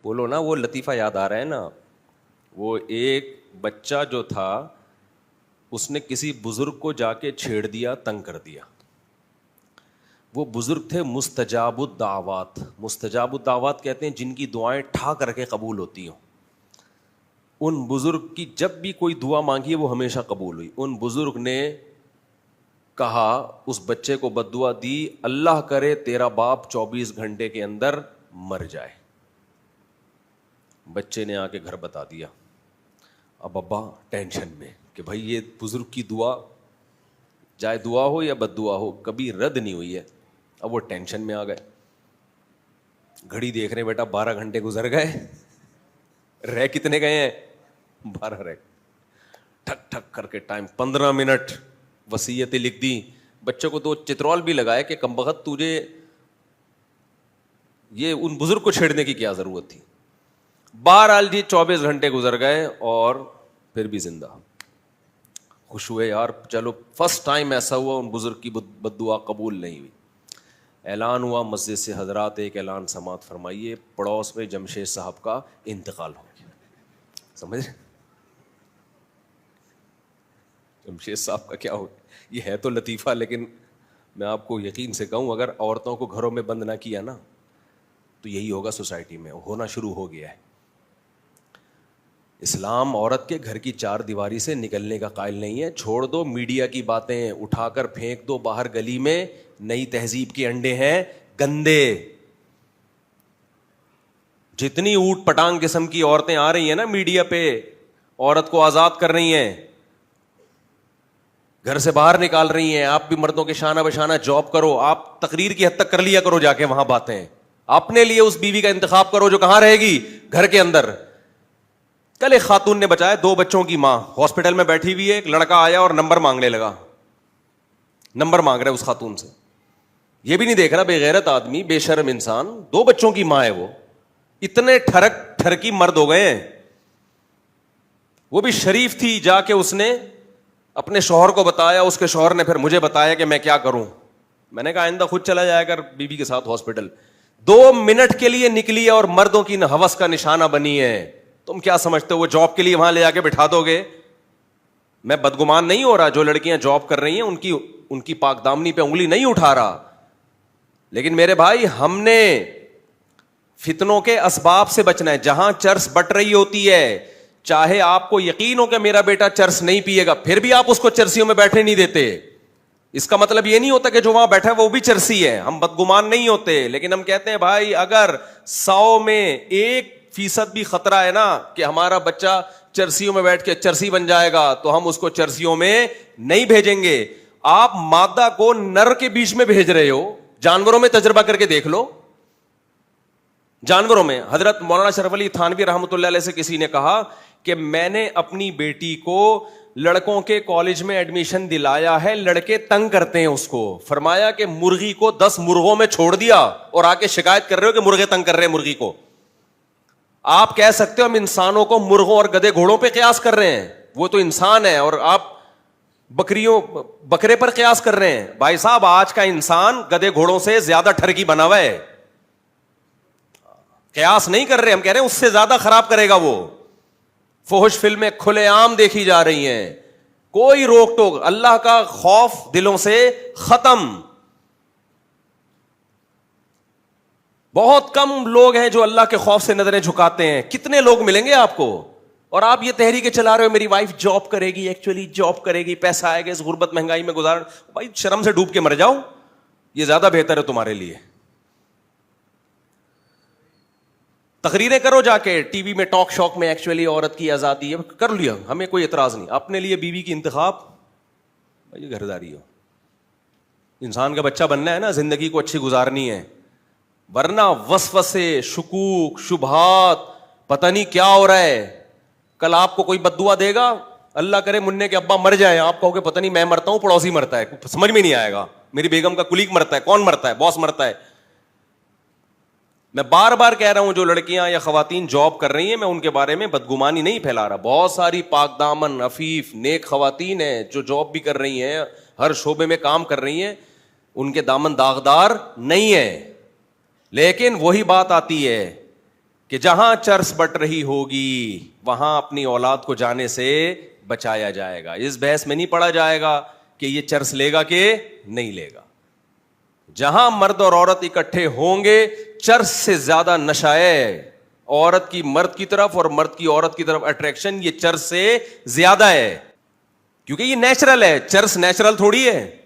بولو نا, وہ لطیفہ یاد آ رہا ہے نا. وہ ایک بچہ جو تھا اس نے کسی بزرگ کو جا کے چھیڑ دیا, تنگ کر دیا. وہ بزرگ تھے مستجاب الدعوات. مستجاب الدعوات کہتے ہیں جن کی دعائیں ٹھا کر کے قبول ہوتی ہوں. ان بزرگ کی جب بھی کوئی دعا مانگی ہے وہ ہمیشہ قبول ہوئی. ان بزرگ نے کہا, اس بچے کو بد دعا دی, اللہ کرے تیرا باپ 24 گھنٹے کے اندر مر جائے. بچے نے آ کے گھر بتا دیا. اب ابا ٹینشن میں کہ بھائی یہ بزرگ کی دعا, چاہے دعا ہو یا بد دعا ہو, کبھی رد نہیں ہوئی ہے. اب وہ ٹینشن میں آ گئے. گھڑی دیکھ رہے بیٹا 12 گھنٹے گزر گئے, رہ کتنے گئے ہیں, 12 رہ. ٹھک ٹھک کر کے ٹائم 15 منٹ, وصیتیں لکھ دی. بچے کو 2 چترول بھی لگائے کہ کمبخت تجھے یہ ان بزرگ کو چھیڑنے کی کیا ضرورت تھی. بہرحال جی 24 گھنٹے گزر گئے اور پھر بھی زندہ. خوش ہوئے یار, چلو فرسٹ ٹائم ایسا ہوا ان بزرگ کی بد دعا قبول نہیں ہوئی. اعلان ہوا مسجد سے, حضرات ایک اعلان سماعت فرمائیے, پڑوس میں جمشید صاحب کا انتقال ہو گیا. سمجھ, جمشید صاحب کا کیا ہو, یہ ہے تو لطیفہ, لیکن میں آپ کو یقین سے کہوں اگر عورتوں کو گھروں میں بند نہ کیا نا تو یہی ہوگا سوسائٹی میں, ہونا شروع ہو گیا ہے. اسلام عورت کے گھر کی 4 دیواری سے نکلنے کا قائل نہیں ہے. چھوڑ دو میڈیا کی باتیں, اٹھا کر پھینک دو باہر گلی میں. نئی تہذیب کے انڈے ہیں گندے. جتنی اوٹ پٹانگ قسم کی عورتیں آ رہی ہیں نا میڈیا پہ, عورت کو آزاد کر رہی ہیں, گھر سے باہر نکال رہی ہیں. آپ بھی مردوں کے شانہ بشانہ جاب کرو, آپ تقریر کی حد تک کر لیا کرو جا کے وہاں باتیں. اپنے لیے اس بیوی کا انتخاب کرو جو کہاں رہے گی, گھر کے اندر. کل ایک خاتون نے بچایا, 2 بچوں کی ماں ہاسپٹل میں بیٹھی ہوئی ہے, ایک لڑکا آیا اور نمبر مانگنے لگا. نمبر مانگ رہا ہے اس خاتون سے, یہ بھی نہیں دیکھ رہا, بے غیرت آدمی, بے شرم انسان. 2 بچوں کی ماں ہے وہ. اتنے ٹھرکی مرد ہو گئے ہیں. وہ بھی شریف تھی, جا کے اس نے اپنے شوہر کو بتایا, اس کے شوہر نے پھر مجھے بتایا کہ میں کیا کروں. میں نے کہا آئندہ خود چلا جائے کر بیوی کے ساتھ ہاسپٹل. 2 منٹ کے لیے نکلی ہے اور مردوں کی ہوس کا نشانہ بنی ہے. تم کیا سمجھتے ہو وہ جاب کے لیے وہاں لے جا کے بٹھا دو گے؟ میں بدگمان نہیں ہو رہا, جو لڑکیاں جاب کر رہی ہیں ان کی پاک دامنی پہ انگلی نہیں اٹھا رہا, لیکن میرے بھائی ہم نے فتنوں کے اسباب سے بچنا ہے. جہاں چرس بٹ رہی ہوتی ہے, چاہے آپ کو یقین ہو کہ میرا بیٹا چرس نہیں پیے گا, پھر بھی آپ اس کو چرسیوں میں بیٹھنے نہیں دیتے. اس کا مطلب یہ نہیں ہوتا کہ جو وہاں بیٹھا ہے وہ بھی چرسی ہے. ہم بدگمان نہیں ہوتے, لیکن ہم کہتے ہیں بھائی اگر 100 میں 1% بھی خطرہ ہے نا کہ ہمارا بچہ چرسیوں میں بیٹھ کے چرسی بن جائے گا, تو ہم اس کو چرسیوں میں نہیں بھیجیں گے. آپ مادہ کو نر کے بیچ میں بھیج رہے ہو. جانوروں میں تجربہ کر کے دیکھ لو. جانوروں میں حضرت مولانا شرف علی تھانوی رحمۃ اللہ علیہ سے کسی نے کہا کہ میں نے اپنی بیٹی کو لڑکوں کے کالج میں ایڈمیشن دلایا ہے, لڑکے تنگ کرتے ہیں اس کو. فرمایا کہ مرغی کو 10 مرغوں میں چھوڑ دیا اور آ کے شکایت کر رہے ہو کہ مرغے تنگ کر رہے ہیں مرغی کو. آپ کہہ سکتے ہو ہم انسانوں کو مرغوں اور گدھے گھوڑوں پہ قیاس کر رہے ہیں, وہ تو انسان ہے, اور آپ بکرے پر قیاس کر رہے ہیں. بھائی صاحب آج کا انسان گدھے گھوڑوں سے زیادہ ٹھرکی بنا ہوا ہے. قیاس نہیں کر رہے, ہم کہہ رہے ہیں اس سے زیادہ خراب کرے گا وہ. فحش فلمیں کھلے عام دیکھی جا رہی ہیں, کوئی روک ٹوک, اللہ کا خوف دلوں سے ختم. بہت کم لوگ ہیں جو اللہ کے خوف سے نظریں جھکاتے ہیں. کتنے لوگ ملیں گے آپ کو؟ اور آپ یہ تحریکیں چلا رہے ہو میری وائف جاب کرے گی, ایکچولی جاب کرے گی, پیسہ آئے گا, اس غربت مہنگائی میں گزار. بھائی شرم سے ڈوب کے مر جاؤ, یہ زیادہ بہتر ہے تمہارے لیے. تقریریں کرو جا کے ٹی وی میں, ٹاک شوک میں, ایکچولی عورت کی آزادی ہے, کر لیا, ہمیں کوئی اعتراض نہیں. اپنے لیے بیوی کی انتخاب, بھائی گھرداری ہو. انسان کا بچہ بننا ہے نا, زندگی کو اچھی گزارنی ہے, ورنہ وسوسے, شکوک, شبہات, پتہ نہیں کیا ہو رہا ہے. کل آپ کو کوئی بد دعا دے گا, اللہ کرے مننے کے ابا مر جائیں, آپ کہو گے پتہ نہیں میں مرتا ہوں پڑوسی مرتا ہے, سمجھ میں نہیں آئے گا. میری بیگم کا کلیگ مرتا ہے, کون مرتا ہے, باس مرتا ہے. میں بار بار کہہ رہا ہوں جو لڑکیاں یا خواتین جاب کر رہی ہیں, میں ان کے بارے میں بدگمانی نہیں پھیلا رہا. بہت ساری پاک دامن, عفیف, نیک خواتین ہیں جو جاب بھی کر رہی ہیں, ہر شعبے میں کام کر رہی ہیں, ان کے دامن داغدار نہیں ہے. لیکن وہی بات آتی ہے کہ جہاں چرس بٹ رہی ہوگی وہاں اپنی اولاد کو جانے سے بچایا جائے گا. اس بحث میں نہیں پڑا جائے گا کہ یہ چرس لے گا کہ نہیں لے گا. جہاں مرد اور عورت اکٹھے ہوں گے چرس سے زیادہ نشہ ہے. عورت کی مرد کی طرف اور مرد کی عورت کی طرف اٹریکشن یہ چرس سے زیادہ ہے, کیونکہ یہ نیچرل ہے. چرس نیچرل تھوڑی ہے.